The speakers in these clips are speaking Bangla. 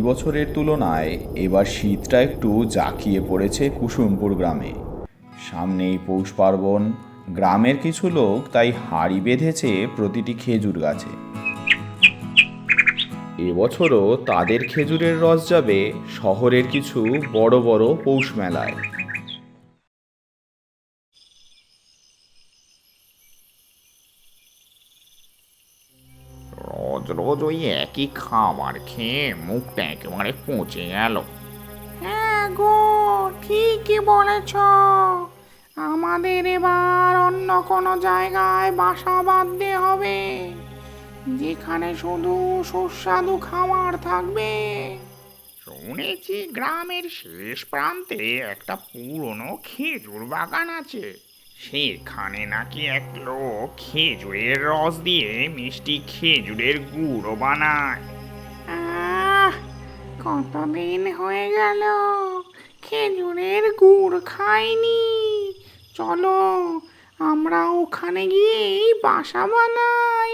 বছরের তুলনায় এবার শীতটা একটু জাঁকিয়ে পড়েছে কুসুমপুর গ্রামে। সামনেই পৌষ পার্বণ। গ্রামের কিছু লোক তাই হাঁড়ি বেঁধেছে প্রতিটি খেজুর গাছে। এবছরও তাদের খেজুরের রস যাবে শহরের কিছু বড় বড় পৌষ মেলায়। রোজ রোজ ওই একই খাবার খেয়ে মুখটা একেবারে পচে গেল। হ্যাঁ গো, ঠিকই বলেছ। আমাদের এবার অন্য কোনো জায়গায় বাসা বাঁধতে হবে, যেখানে শুধু সুস্বাদু খাবার থাকবে। শুনেছি গ্রামের শেষ প্রান্তে একটা পুরনো খেজুর বাগান আছে। সেখানে নাকি এক লোক খেজুরের রস দিয়ে মিষ্টি খেজুরের গুড়ও বানায়। কতদিন হয়ে গেল খেজুরের গুড় খাইনি। চলো আমরা ওখানে গিয়েই বাসা বানাই।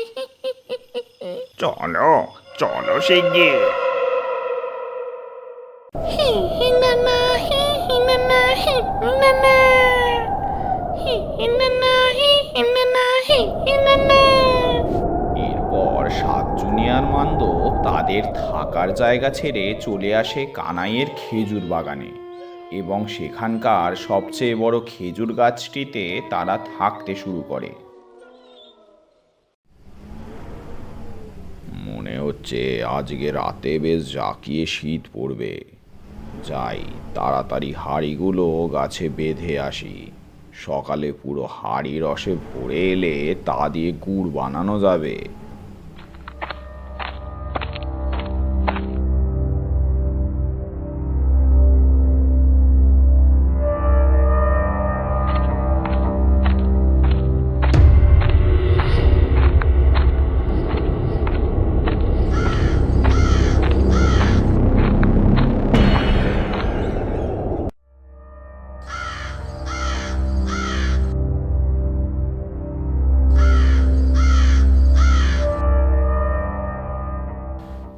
চলো চলো শিগগির। এরপর সাত জুনিয়র মান্দ তাদের থাকার জায়গা ছেড়ে চলে আসে কানাইয়ের খেজুর বাগানে এবং সেখানকার সবচেয়ে বড় খেজুর গাছটিতে তারা থাকতে শুরু করে। মনে হচ্ছে আজকে রাতে বেশ জাঁকিয়ে শীত পড়বে। যাই, তাড়াতাড়ি হাঁড়িগুলো গাছে বেঁধে আসি। সকালে পুরো হাঁড়ি রসে ভরে এলে তা দিয়ে গুড় বানানো যাবে।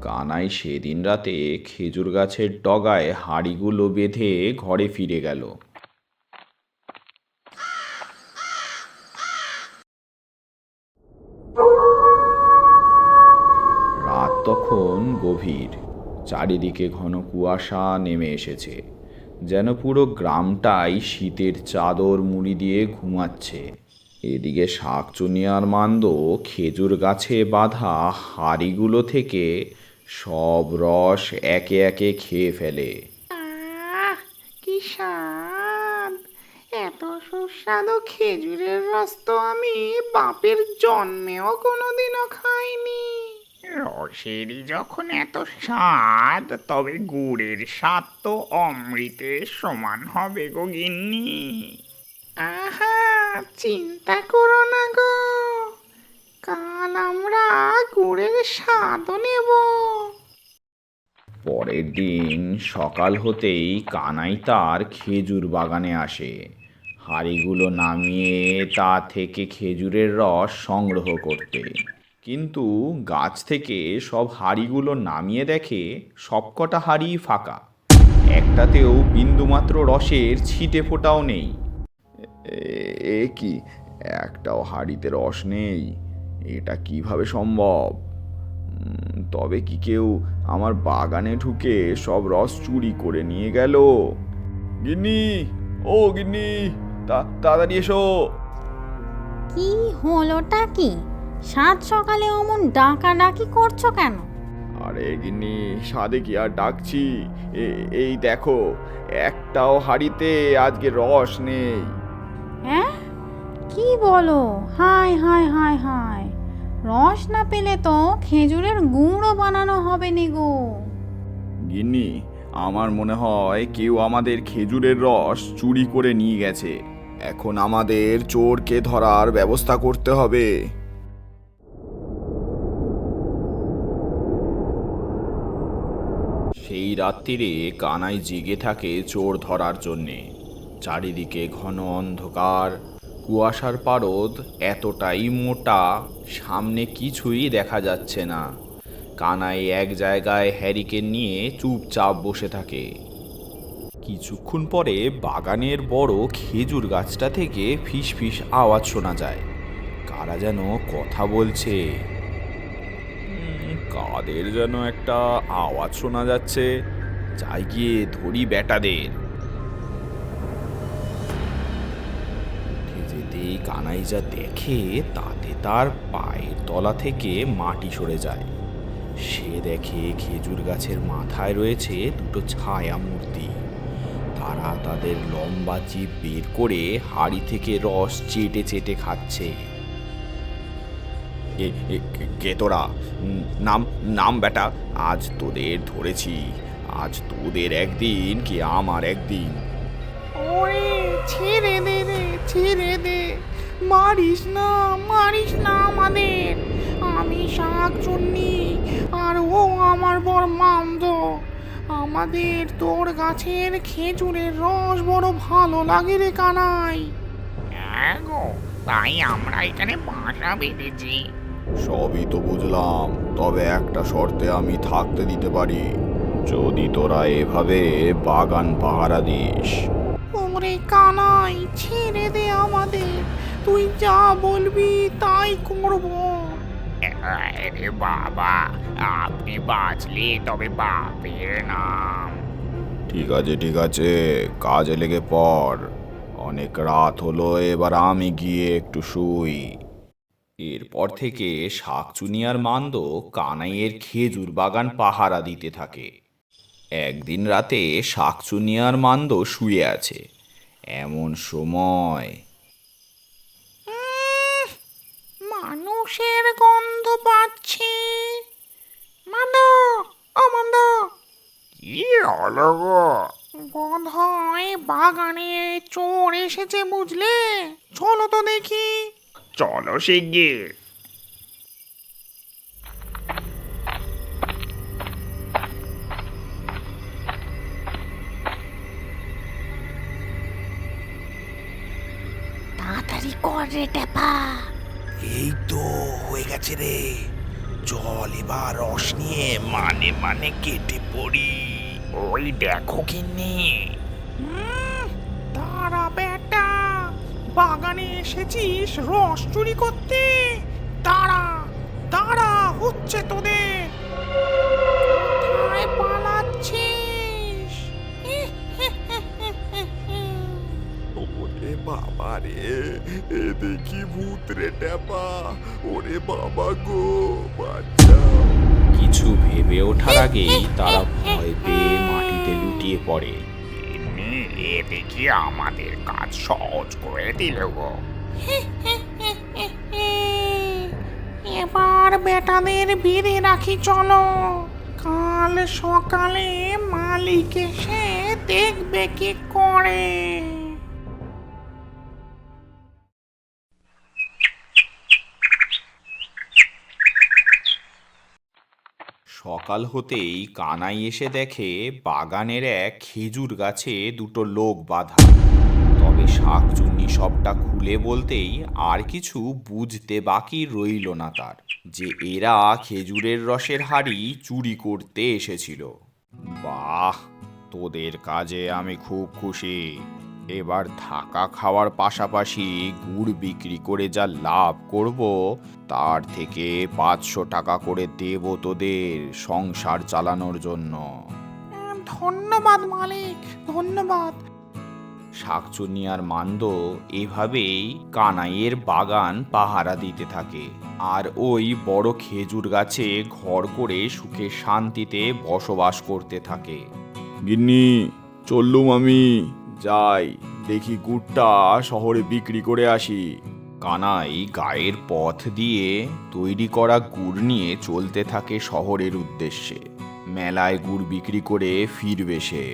কানাই সেদিন রাতে খেজুর গাছের ডগায় হাঁড়িগুলো বেঁধে ঘরে ফিরে গেল। রাত তখন গভীর। চারিদিকে ঘন কুয়াশা নেমে এসেছে, যেন পুরো গ্রামটাই শীতের চাদর মুড়ি দিয়ে ঘুমাচ্ছে। এদিকে শাকচুনিয়ার মান্দ খেজুর গাছে বাঁধা হাঁড়িগুলো থেকে সব রস একে একে খেয়ে ফেলে। কি স্বাদ! এত সুস্বাদু খেজুরের রস তো আমি বাপের জন্মেও কোনোদিনও খাইনি। রসেরই যখন এত স্বাদ, তবে গুড়ের স্বাদ তো অমৃতের সমান হবে গো গিন্নি। আহা, চিন্তা করো না গো, কাল আমরা গুড়ের স্বাদও নেব। পরের দিন সকাল হতেই কানাই তার খেজুর বাগানে আসে। হাঁড়িগুলো নামিয়ে তা থেকে খেজুরের রস সংগ্রহ করতে। কিন্তু গাছ থেকে সব হাঁড়িগুলো নামিয়ে দেখে সবকটা হাঁড়ি ফাঁকা। একটাতেও বিন্দুমাত্র রসের ছিটে ফোঁটাও নেই। এ কি, একটাও হাঁড়িতে রস নেই? এটা কিভাবে সম্ভব? তবে কি কেউ আমার বাগানে ঢুকে সব রস চুরি করে নিয়ে গেল? গিন্নি, ও গিন্নি, তাড়াতাড়ি এসো। কি হলোটা কি? সাত সকালে অমন ডাকাডাকি করছো কেন? আরে গিন্নি, সাধে কি আর ডাকছি? এই দেখো, একটাও হাঁড়িতে আজকে রস নেই। হ্যাঁ, কি বলো? হায় হায় হায় হায়, রস না পেলে তো খেজুরের গুড়ও বানানো হবে নি গো। গিন্নি, আমার মনে হয় কেউ আমাদের খেজুরের রস চুরি করে নিয়ে গেছে। এখন আমাদের চোরকে ধরার ব্যবস্থা করতে হবে। সেই রাত্রিরে কানাই জেগে থাকে চোর ধরার জন্যে। চারিদিকে ঘন অন্ধকার, কুয়াশার পারদ এতটাই মোটা, সামনে কিছুই দেখা যাচ্ছে না। কানাই এক জায়গায় হ্যারিকেন নিয়ে চুপচাপ বসে থাকে। কিছুক্ষণ পরে বাগানের বড় খেজুর গাছটা থেকে ফিস ফিস আওয়াজ শোনা যায়। কারা যেন কথা বলছে। কাদের যেন একটা আওয়াজ শোনা যাচ্ছে। যাই গিয়ে ধরি বেটাদের। যেতেই কানাই যা দেখে তাতে তার পায়ের তলা থেকে মাটি সরে যায়। সে দেখে খেজুর গাছের মাথায় রয়েছে দুটো ছায়া মূর্তি। তারা তাদের লম্বা জিভ বের করে হাড়ি থেকে রস চেটে চেটে খাচ্ছে। কে তোরা? নাম নাম বেটা, আজ তোদের ধরেছি। আজ তোদের একদিন কি আমার একদিন। ওরে ছেড়ে দে রে, ছেড়ে দে, মারিস না আমাদের। আমি শাকচুন্নি আর ও আমার বর মামদ। আমাদের তোর গাছের খেজুরের রস বড় ভালো লাগে রে কানাই। হ্যাঁ গো, তাই আমরা এখানে বাসা বেঁধেছি। সবই তো বুঝলাম, তবে একটা শর্তে আমি থাকতে দিতে পারি, যদি তোরা এভাবে বাগান পাহারা দিস। ওরে কানাই, ছেড়ে দে আমাদের, তুই যা বলবি তাই করব। আরে বাবা, আপনি বাঁচলে তবে বাপের নাম। ঠিক আছে ঠিক আছে, কাজে লেগে পড়। অনেক রাত হলো, এবার আমি গিয়ে একটু শুই। এরপর থেকে শাকচুনি আর মান্দ কানাইয়ের খেজুর বাগান পাহারা দিতে থাকে। একদিন রাতে শাকচুনি আর মান্দ শুয়ে আছে। এমন সময় মানুষের গন্ধ পাচ্ছি। মান্দ, ও মান্দ। কি হলো গো? বোধ হয় বাগানে চোর এসেছে বুঝলে। চলো তো দেখি। চলো শিগগির। তাড়াতাড়ি কর রে টেপা। এই তো হয়ে গেছে রে, চল এবার রস নিয়ে মানে মানে কেটে পড়ি। ওই দেখো কিন্নি, তারা বেটা, বাগানে এসেছিস রস চুরি করতে। তারা তারা হচ্ছে তোদের। কোথায় পালাচ্ছিস? ওরে বাবা রে, এ দেখি ভূত রে ট্যাপা। ওরে বাবা গো, বাঁচাও। কিছু ভেবে ওঠার আগেই তারা ভয় পেয়ে মাটিতে লুটিয়ে পড়ে। এ দেখি আমাদের কাজ সহজ করে দিল গো। এবার বেটাদের বেঁধে রাখি চলো। কাল সকালে মালিক এসে দেখবে কি করে। সকাল হতেই কানাই এসে দেখে বাগানের এক খেজুর গাছে দুটো লোক বাঁধা। তবে শাকচুন্নি সবটা খুলে বলতেই আর কিছু বুঝতে বাকি রইল না তার, যে এরা খেজুরের রসের হাড়ি চুরি করতে এসেছিল। বাহ, তোদের কাজে আমি খুব খুশি। এবার থাকা খাওয়ার পাশাপাশি গুড় বিক্রি করে যা লাভ করব, তার থেকে 500 টাকা করে দেব তোদের সংসার চালানোর জন্য। ধন্যবাদ মালিক, ধন্যবাদ। শাকচুন্নি আর মান্দ এভাবেই কানাইয়ের বাগান পাহারা দিতে থাকে, আর ওই বড় খেজুর গাছে ঘর করে সুখে শান্তিতে বসবাস করতে থাকে। গিন্নি, চললুম আমি, যাই দেখি গুড়টা শহরে বিক্রি করে আসি। কানাই গায়ের পথ দিয়ে তৈরি করা গুড় নিয়ে চলতে থাকে শহরের উদ্দেশ্যে। মেলায় গুড় বিক্রি করে ফিরবে সে।